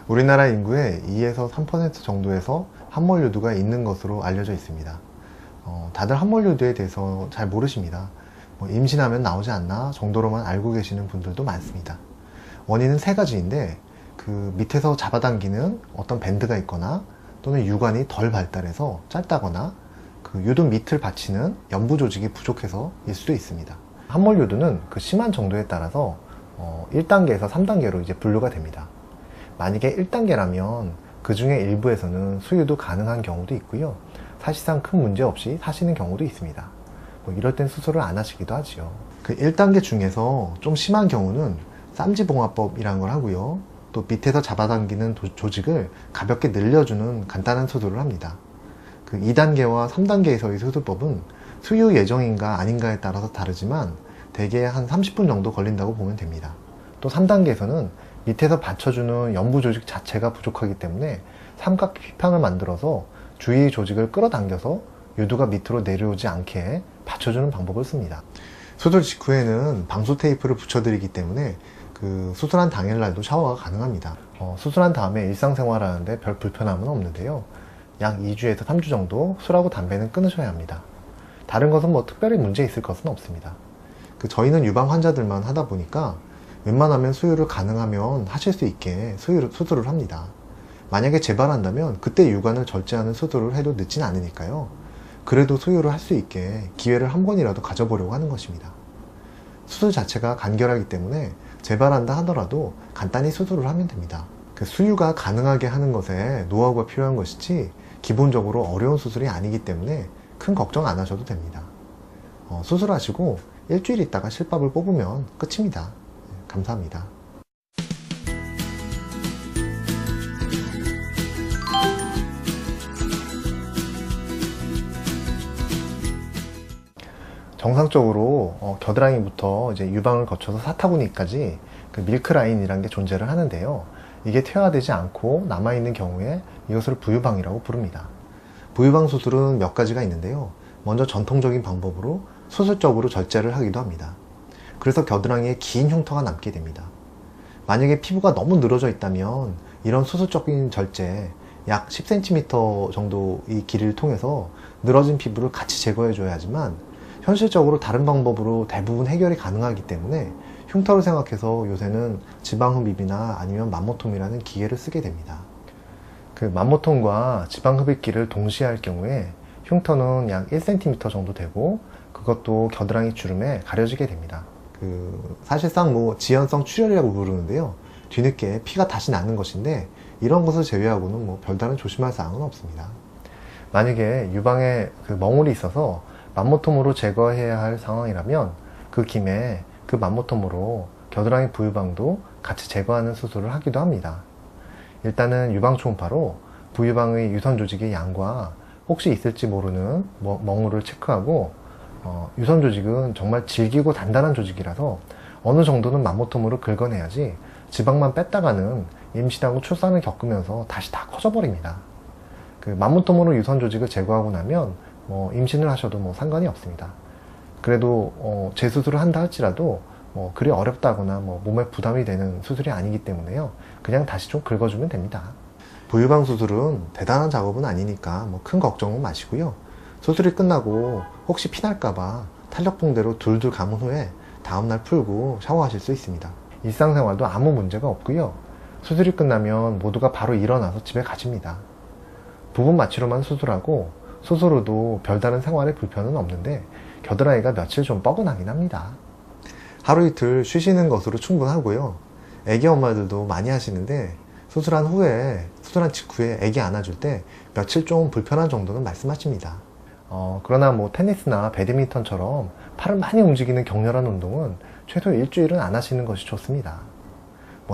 우리나라 인구의 2에서 3% 정도에서 함몰유두가 있는 것으로 알려져 있습니다. 다들 함몰유두에 대해서 잘 모르십니다. 임신하면 나오지 않나 정도로만 알고 계시는 분들도 많습니다. 원인은 세 가지인데 그 밑에서 잡아당기는 어떤 밴드가 있거나 또는 유관이 덜 발달해서 짧다거나 그 유두 밑을 받치는 연부 조직이 부족해서일 수도 있습니다. 함몰유두는 그 심한 정도에 따라서 1단계에서 3단계로 이제 분류가 됩니다. 만약에 1단계라면 그 중에 일부에서는 수유도 가능한 경우도 있고요. 사실상 큰 문제 없이 사시는 경우도 있습니다. 이럴 땐 수술을 안 하시기도 하지요. 그 1단계 중에서 좀 심한 경우는 쌈지봉합법이라는 걸 하고요. 또 밑에서 잡아당기는 조직을 가볍게 늘려주는 간단한 수술을 합니다. 그 2단계와 3단계에서의 수술법은 수유 예정인가 아닌가에 따라서 다르지만 대개 한 30분 정도 걸린다고 보면 됩니다. 또 3단계에서는 밑에서 받쳐주는 연부 조직 자체가 부족하기 때문에 삼각 휘판을 만들어서 주위 조직을 끌어당겨서 유두가 밑으로 내려오지 않게 받쳐주는 방법을 씁니다. 수술 직후에는 방수 테이프를 붙여드리기 때문에 그 수술한 당일날도 샤워가 가능합니다. 수술한 다음에 일상생활 하는데 별 불편함은 없는데요. 약 2주에서 3주 정도 술하고 담배는 끊으셔야 합니다. 다른 것은 특별히 문제 있을 것은 없습니다. 저희는 유방 환자들만 하다 보니까 웬만하면 수유를 가능하면 하실 수 있게 수술을 합니다. 만약에 재발한다면 그때 유관을 절제하는 수술을 해도 늦진 않으니까요. 그래도 수유를 할 수 있게 기회를 한 번이라도 가져보려고 하는 것입니다. 수술 자체가 간결하기 때문에 재발한다 하더라도 간단히 수술을 하면 됩니다. 수유가 가능하게 하는 것에 노하우가 필요한 것이지 기본적으로 어려운 수술이 아니기 때문에 큰 걱정 안 하셔도 됩니다. 수술하시고 일주일 있다가 실밥을 뽑으면 끝입니다. 감사합니다. 정상적으로 겨드랑이부터 이제 유방을 거쳐서 사타구니까지 그 밀크라인이라는 게 존재를 하는데요. 이게 퇴화되지 않고 남아있는 경우에 이것을 부유방이라고 부릅니다. 부유방 수술은 몇 가지가 있는데요. 먼저 전통적인 방법으로 수술적으로 절제를 하기도 합니다. 그래서 겨드랑이에 긴 흉터가 남게 됩니다. 만약에 피부가 너무 늘어져 있다면 이런 수술적인 절제 약 10cm 정도의 길이를 통해서 늘어진 피부를 같이 제거해 줘야 하지만 현실적으로 다른 방법으로 대부분 해결이 가능하기 때문에 흉터를 생각해서 요새는 지방흡입이나 아니면 맘모톰이라는 기계를 쓰게 됩니다. 그 맘모톰과 지방흡입기를 동시에 할 경우에 흉터는 약 1cm 정도 되고 그것도 겨드랑이 주름에 가려지게 됩니다. 사실상 지연성 출혈이라고 부르는데요. 뒤늦게 피가 다시 나는 것인데 이런 것을 제외하고는 별다른 조심할 사항은 없습니다. 만약에 유방에 멍울이 있어서 맘모톰으로 제거해야 할 상황이라면 그 김에 그 맘모톰으로 겨드랑이 부유방도 같이 제거하는 수술을 하기도 합니다. 일단은 유방 초음파로 부유방의 유선 조직의 양과 혹시 있을지 모르는 멍울을 체크하고 유선 조직은 정말 질기고 단단한 조직이라서 어느 정도는 맘모톰으로 긁어내야지 지방만 뺐다가는 임신하고 출산을 겪으면서 다시 다 커져버립니다. 맘모톰으로 유선 조직을 제거하고 나면 임신을 하셔도 상관이 없습니다. 그래도 재수술을 한다 할지라도 그리 어렵다거나 몸에 부담이 되는 수술이 아니기 때문에요. 그냥 다시 좀 긁어주면 됩니다. 부유방 수술은 대단한 작업은 아니니까 큰 걱정은 마시고요. 수술이 끝나고 혹시 피날까봐 탄력봉대로 둘둘 감은 후에 다음날 풀고 샤워하실 수 있습니다. 일상생활도 아무 문제가 없고요. 수술이 끝나면 모두가 바로 일어나서 집에 가십니다. 부분 마취로만 수술하고 수술 후도 별다른 생활에 불편은 없는데 겨드랑이가 며칠 좀 뻐근하긴 합니다. 하루 이틀 쉬시는 것으로 충분하고요. 애기 엄마들도 많이 하시는데 수술한 직후에 애기 안아줄 때 며칠 좀 불편한 정도는 말씀하십니다. 그러나 테니스나 배드민턴처럼 팔을 많이 움직이는 격렬한 운동은 최소 일주일은 안 하시는 것이 좋습니다.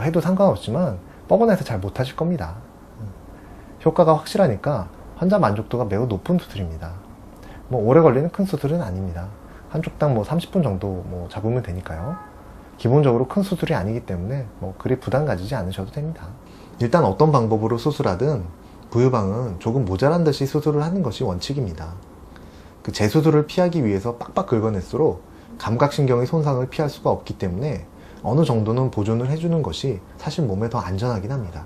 해도 상관없지만 뻐근해서 잘 못하실 겁니다. 효과가 확실하니까 환자 만족도가 매우 높은 수술입니다. 오래 걸리는 큰 수술은 아닙니다. 한쪽당 30분 정도 잡으면 되니까요. 기본적으로 큰 수술이 아니기 때문에 그리 부담 가지지 않으셔도 됩니다. 일단 어떤 방법으로 수술하든 부유방은 조금 모자란 듯이 수술을 하는 것이 원칙입니다. 재수술을 피하기 위해서 빡빡 긁어낼수록 감각신경의 손상을 피할 수가 없기 때문에 어느 정도는 보존을 해주는 것이 사실 몸에 더 안전하긴 합니다.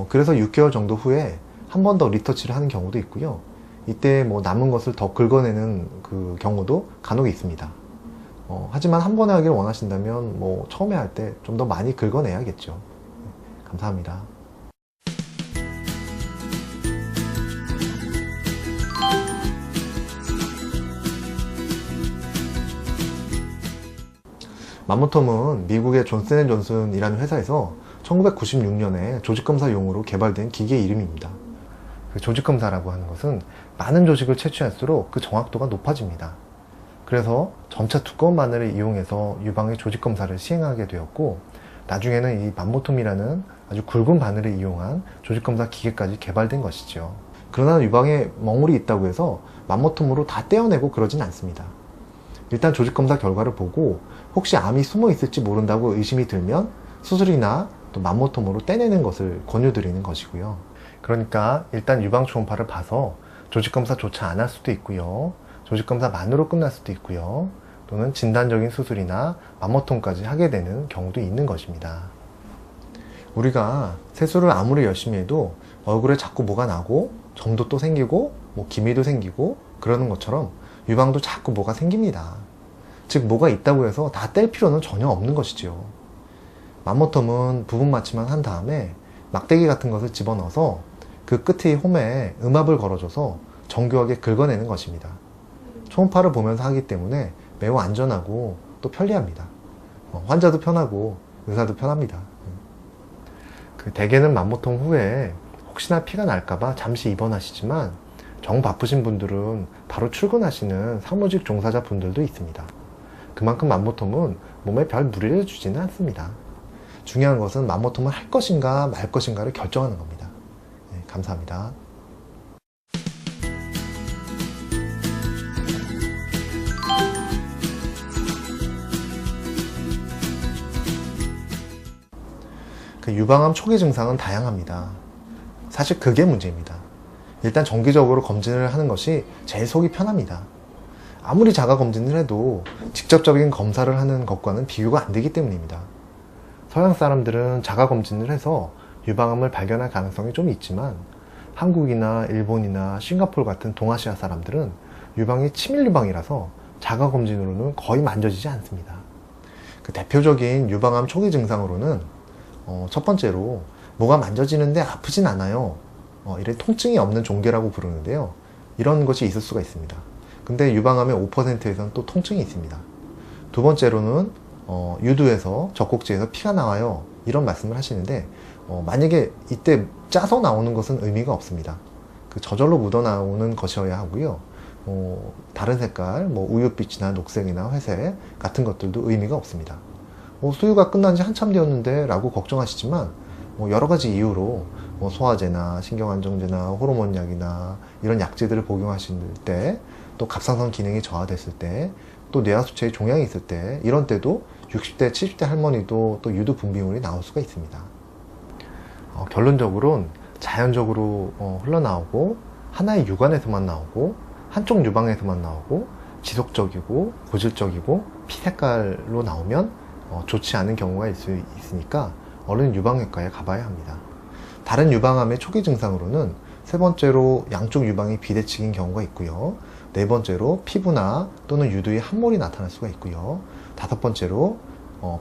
그래서 6개월 정도 후에 한 번 더 리터치를 하는 경우도 있고요. 이때 뭐 남은 것을 더 긁어내는 그 경우도 간혹 있습니다. 하지만 한 번에 하길 원하신다면 뭐 처음에 할 때 좀 더 많이 긁어내야겠죠. 감사합니다. 맘모톰은 미국의 존슨앤존슨이라는 회사에서 1996년에 조직검사용으로 개발된 기계 이름입니다. 그 조직검사라고 하는 것은 많은 조직을 채취할수록 그 정확도가 높아집니다. 그래서 점차 두꺼운 바늘을 이용해서 유방의 조직검사를 시행하게 되었고, 나중에는 이 맘모톰이라는 아주 굵은 바늘을 이용한 조직검사 기계까지 개발된 것이죠. 그러나 유방에 멍울이 있다고 해서 맘모톰으로 다 떼어내고 그러진 않습니다. 일단 조직검사 결과를 보고 혹시 암이 숨어 있을지 모른다고 의심이 들면 수술이나 또 맘모톰으로 떼내는 것을 권유드리는 것이고요. 그러니까 일단 유방 초음파를 봐서 조직검사조차 안 할 수도 있고요. 조직검사만으로 끝날 수도 있고요. 또는 진단적인 수술이나 맘모톰까지 하게 되는 경우도 있는 것입니다. 우리가 세수를 아무리 열심히 해도 얼굴에 자꾸 뭐가 나고 점도 또 생기고 뭐 기미도 생기고 그러는 것처럼 유방도 자꾸 뭐가 생깁니다. 즉 뭐가 있다고 해서 다 뗄 필요는 전혀 없는 것이지요. 맘모톰은 부분 마취만 한 다음에 막대기 같은 것을 집어넣어서 그 끝의 홈에 음압을 걸어줘서 정교하게 긁어내는 것입니다. 초음파를 보면서 하기 때문에 매우 안전하고 또 편리합니다. 환자도 편하고 의사도 편합니다. 대개는 맘모톰 후에 혹시나 피가 날까봐 잠시 입원하시지만 정 바쁘신 분들은 바로 출근하시는 사무직 종사자 분들도 있습니다. 그만큼 맘모톰은 몸에 별 무리를 주지는 않습니다. 중요한 것은 맘모톰을 할 것인가 말 것인가를 결정하는 겁니다. 네, 감사합니다. 유방암 초기 증상은 다양합니다. 사실 그게 문제입니다. 일단 정기적으로 검진을 하는 것이 제일 속이 편합니다. 아무리 자가 검진을 해도 직접적인 검사를 하는 것과는 비교가 안 되기 때문입니다. 서양 사람들은 자가 검진을 해서 유방암을 발견할 가능성이 좀 있지만 한국이나 일본이나 싱가포르 같은 동아시아 사람들은 유방이 치밀 유방이라서 자가 검진으로는 거의 만져지지 않습니다. 그 대표적인 유방암 초기 증상으로는 첫 번째로 뭐가 만져지는데 아프진 않아요. 이런 통증이 없는 종괴라고 부르는데요. 이런 것이 있을 수가 있습니다. 근데 유방암의 5%에서는 또 통증이 있습니다. 두 번째로는 유두에서 젖꼭지에서 피가 나와요. 이런 말씀을 하시는데 만약에 이때 짜서 나오는 것은 의미가 없습니다. 그 저절로 묻어 나오는 것이어야 하고요. 다른 색깔, 뭐 우윳빛이나 녹색이나 회색 같은 것들도 의미가 없습니다. 수유가 끝난 지 한참 되었는데 라고 걱정하시지만 여러 가지 이유로 소화제나 신경안정제나 호르몬약이나 이런 약제들을 복용하실 때, 또 갑상선 기능이 저하됐을 때, 또 뇌하수체에 종양이 있을 때, 이런 때도 60대, 70대 할머니도 또 유두 분비물이 나올 수가 있습니다. 결론적으로는 자연적으로 흘러나오고 하나의 유관에서만 나오고 한쪽 유방에서만 나오고 지속적이고 고질적이고 피색깔로 나오면 좋지 않은 경우가 있으니까 얼른 유방외과에 가봐야 합니다. 다른 유방암의 초기 증상으로는 세 번째로 양쪽 유방이 비대칭인 경우가 있고요. 네 번째로 피부나 또는 유두에 함몰이 나타날 수가 있고요. 다섯 번째로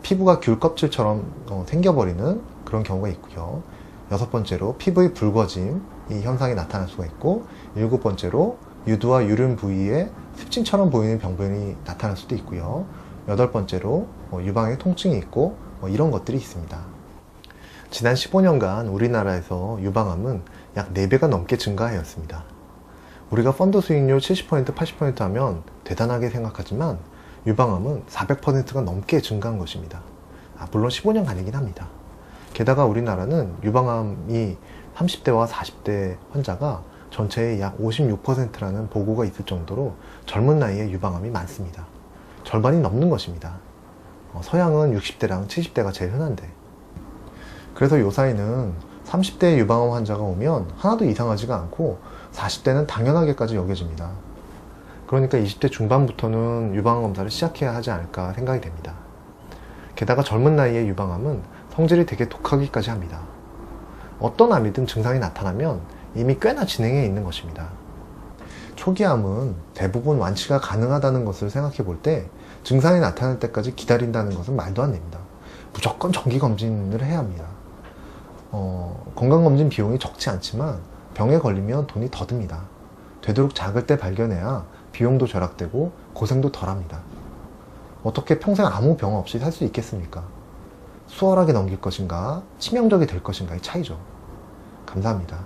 피부가 귤 껍질처럼 생겨버리는 그런 경우가 있고요. 여섯 번째로 피부의 붉어짐 이 현상이 나타날 수가 있고, 일곱 번째로 유두와 유륜 부위에 습진처럼 보이는 병변이 나타날 수도 있고요. 여덟 번째로 유방에 통증이 있고 이런 것들이 있습니다. 지난 15년간 우리나라에서 유방암은 약 4배가 넘게 증가하였습니다. 우리가 펀드 수익률 70%, 80% 하면 대단하게 생각하지만 유방암은 400%가 넘게 증가한 것입니다. 물론 15년간이긴 합니다. 게다가 우리나라는 유방암이 30대와 40대 환자가 전체의 약 56%라는 보고가 있을 정도로 젊은 나이에 유방암이 많습니다. 절반이 넘는 것입니다. 서양은 60대랑 70대가 제일 흔한데, 그래서 요사이는 30대 유방암 환자가 오면 하나도 이상하지가 않고 40대는 당연하게까지 여겨집니다. 그러니까 20대 중반부터는 유방암 검사를 시작해야 하지 않을까 생각이 됩니다. 게다가 젊은 나이에 유방암은 성질이 되게 독하기까지 합니다. 어떤 암이든 증상이 나타나면 이미 꽤나 진행해 있는 것입니다. 초기암은 대부분 완치가 가능하다는 것을 생각해 볼 때 증상이 나타날 때까지 기다린다는 것은 말도 안 됩니다. 무조건 정기검진을 해야 합니다. 건강검진 비용이 적지 않지만 병에 걸리면 돈이 더 듭니다. 되도록 작을 때 발견해야 비용도 절약되고 고생도 덜합니다. 어떻게 평생 아무 병 없이 살 수 있겠습니까? 수월하게 넘길 것인가, 치명적이 될 것인가의 차이죠. 감사합니다.